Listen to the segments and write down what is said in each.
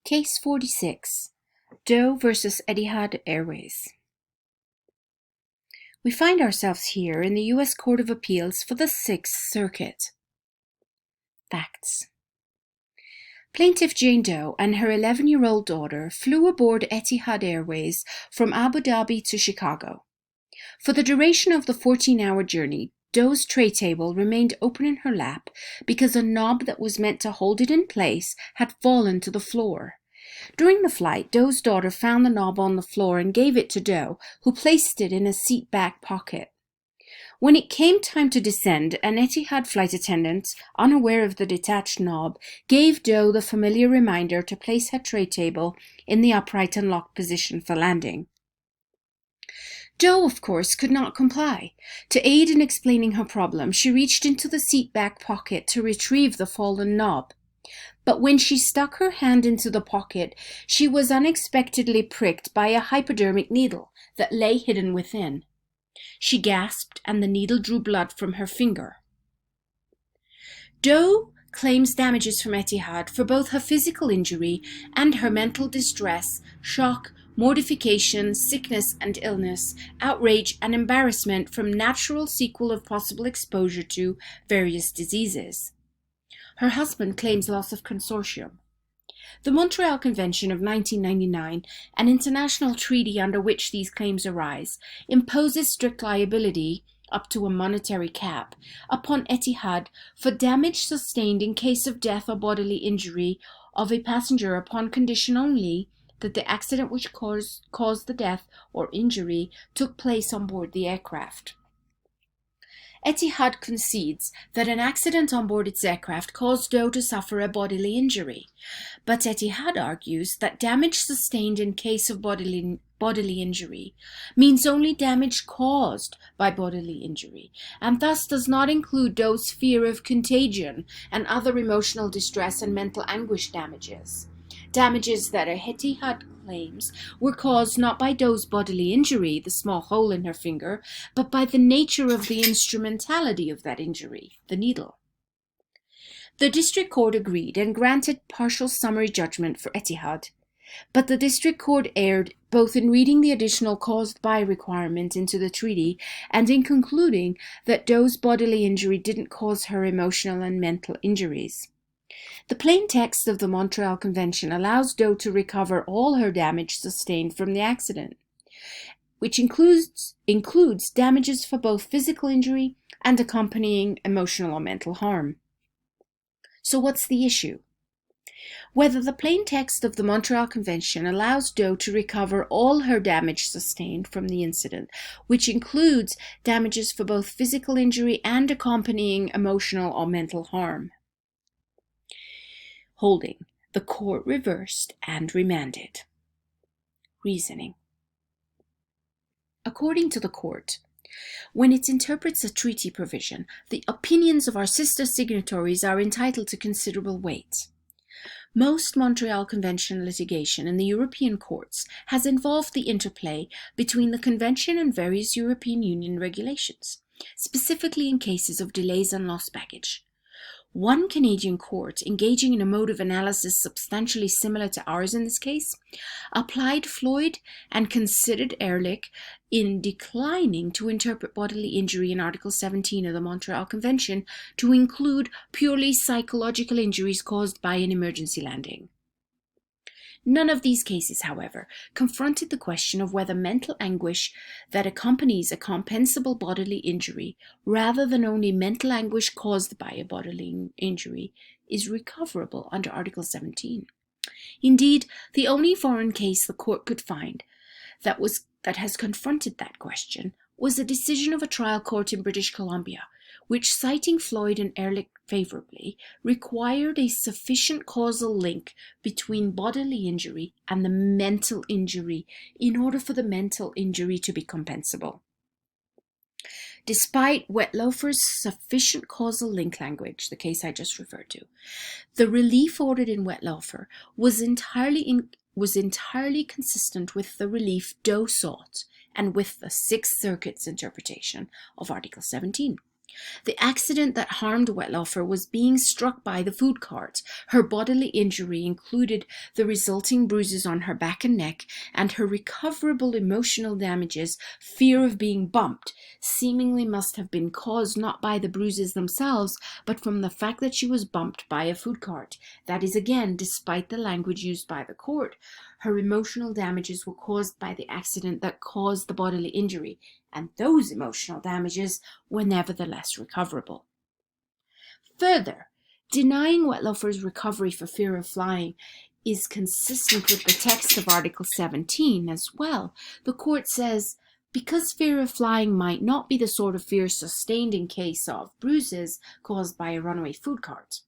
Case 46, Doe versus Etihad Airways. We find ourselves here in the U.S. Court of Appeals for the Sixth Circuit. Facts. Plaintiff Jane Doe and her 11-year-old daughter flew aboard Etihad Airways from Abu Dhabi to Chicago. For the duration of the 14-hour journey, Doe's tray table remained open in her lap because a knob that was meant to hold it in place had fallen to the floor. During the flight, Doe's daughter found the knob on the floor and gave it to Doe, who placed it in a seat back pocket. When it came time to descend, an Etihad flight attendant, unaware of the detached knob, gave Doe the familiar reminder to place her tray table in the upright and locked position for landing. Doe, of course, could not comply. To aid in explaining her problem, she reached into the seat back pocket to retrieve the fallen knob. But when she stuck her hand into the pocket, she was unexpectedly pricked by a hypodermic needle that lay hidden within. She gasped, and the needle drew blood from her finger. Doe claims damages from Etihad for both her physical injury and her mental distress, shock, mortification, sickness and illness, outrage and embarrassment from natural sequel of possible exposure to various diseases. Her husband claims loss of consortium. The Montreal Convention of 1999, an international treaty under which these claims arise, imposes strict liability, up to a monetary cap, upon Etihad for damage sustained in case of death or bodily injury of a passenger upon condition only that the accident which caused the death or injury took place on board the aircraft. Etihad concedes that an accident on board its aircraft caused Doe to suffer a bodily injury, but Etihad argues that damage sustained in case of bodily injury means only damage caused by bodily injury, and thus does not include Doe's fear of contagion and other emotional distress and mental anguish damages. Damages that Etihad claims were caused not by Doe's bodily injury, the small hole in her finger, but by the nature of the instrumentality of that injury, the needle. The district court agreed and granted partial summary judgment for Etihad, but the district court erred both in reading the additional caused by requirement into the treaty and in concluding that Doe's bodily injury didn't cause her emotional and mental injuries. The plain text of the Montreal Convention allows Doe to recover all her damage sustained from the accident, which includes damages for both physical injury and accompanying emotional or mental harm. So what's the issue? Whether the plain text of the Montreal Convention allows Doe to recover all her damage sustained from the incident, which includes damages for both physical injury and accompanying emotional or mental harm. Holding. The court reversed and remanded. Reasoning. According to the court, when it interprets a treaty provision, the opinions of our sister signatories are entitled to considerable weight. Most Montreal Convention litigation in the European courts has involved the interplay between the Convention and various European Union regulations, specifically in cases of delays and lost baggage. One Canadian court, engaging in a mode of analysis substantially similar to ours in this case, applied Floyd and considered Ehrlich in declining to interpret bodily injury in Article 17 of the Montreal Convention to include purely psychological injuries caused by an emergency landing. None of these cases, however, confronted the question of whether mental anguish that accompanies a compensable bodily injury, rather than only mental anguish caused by a bodily injury, is recoverable under Article 17. Indeed, the only foreign case the court could find that has confronted that question was a decision of a trial court in British Columbia, which, citing Floyd and Ehrlich favorably, required a sufficient causal link between bodily injury and the mental injury in order for the mental injury to be compensable. Despite Wetlofer's sufficient causal link language, the case I just referred to, the relief ordered in Wetlofer was entirely consistent with the relief Doe sought and with the Sixth Circuit's interpretation of Article 17. The accident that harmed Wetlofer was being struck by the food cart. Her bodily injury included the resulting bruises on her back and neck, and her recoverable emotional damages, fear of being bumped, seemingly must have been caused not by the bruises themselves, but from the fact that she was bumped by a food cart. That is, again, despite the language used by the court. Her emotional damages were caused by the accident that caused the bodily injury, and those emotional damages were nevertheless recoverable. Further, denying Wetlofer's recovery for fear of flying is consistent with the text of Article 17 as well. The court says, because fear of flying might not be the sort of fear sustained in case of bruises caused by a runaway food cart,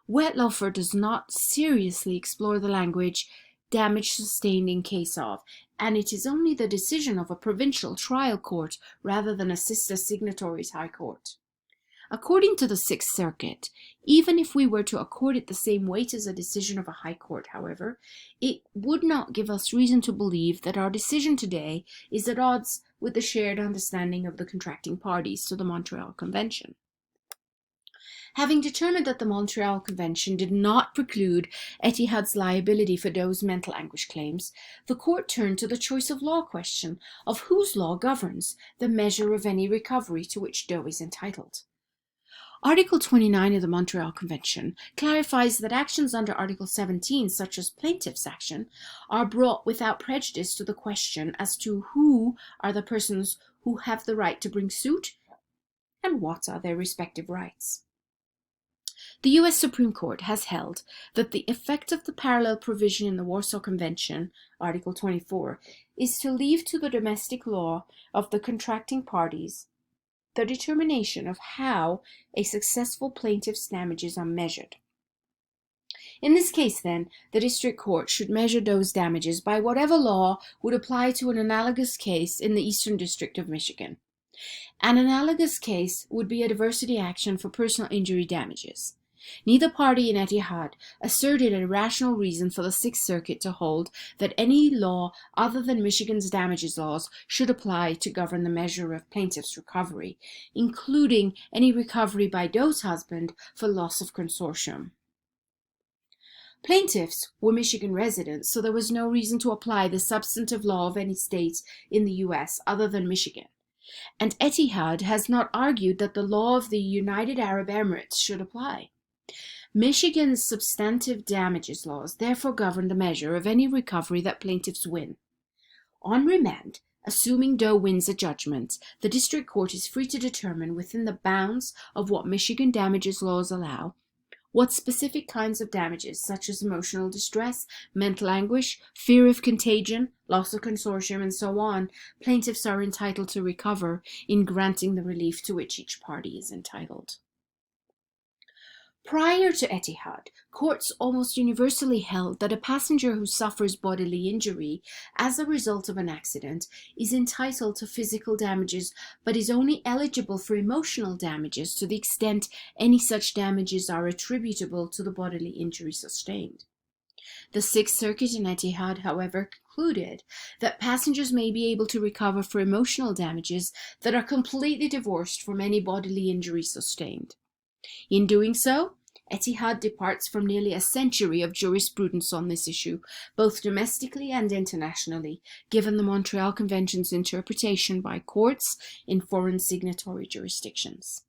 Wetlofer does not seriously explore the language damage sustained in case of, and it is only the decision of a provincial trial court rather than a sister signatory's high court. According to the Sixth Circuit, even if we were to accord it the same weight as a decision of a high court, however, it would not give us reason to believe that our decision today is at odds with the shared understanding of the contracting parties to the Montreal Convention. Having determined that the Montreal Convention did not preclude Etihad's liability for Doe's mental anguish claims, the court turned to the choice of law question of whose law governs the measure of any recovery to which Doe is entitled. Article 29 of the Montreal Convention clarifies that actions under Article 17, such as plaintiff's action, are brought without prejudice to the question as to who are the persons who have the right to bring suit and what are their respective rights. The U.S. Supreme Court has held that the effect of the parallel provision in the Warsaw Convention, Article 24, is to leave to the domestic law of the contracting parties the determination of how a successful plaintiff's damages are measured. In this case, then, the district court should measure Doe's damages by whatever law would apply to an analogous case in the Eastern District of Michigan. An analogous case would be a diversity action for personal injury damages. Neither party in Etihad asserted a rational reason for the Sixth Circuit to hold that any law other than Michigan's damages laws should apply to govern the measure of plaintiff's recovery, including any recovery by Doe's husband for loss of consortium. Plaintiffs were Michigan residents, so there was no reason to apply the substantive law of any state in the U.S. other than Michigan. And Etihad has not argued that the law of the United Arab Emirates should apply. Michigan's substantive damages laws therefore govern the measure of any recovery that plaintiffs win. On remand, assuming Doe wins a judgment, the district court is free to determine within the bounds of what Michigan damages laws allow what specific kinds of damages, such as emotional distress, mental anguish, fear of contagion, loss of consortium, and so on, plaintiffs are entitled to recover in granting the relief to which each party is entitled. Prior to Etihad, courts almost universally held that a passenger who suffers bodily injury as a result of an accident is entitled to physical damages, but is only eligible for emotional damages to the extent any such damages are attributable to the bodily injury sustained. The Sixth Circuit in Etihad, however, concluded that passengers may be able to recover for emotional damages that are completely divorced from any bodily injury sustained. In doing so, Etihad departs from nearly a century of jurisprudence on this issue, both domestically and internationally, given the Montreal Convention's interpretation by courts in foreign signatory jurisdictions.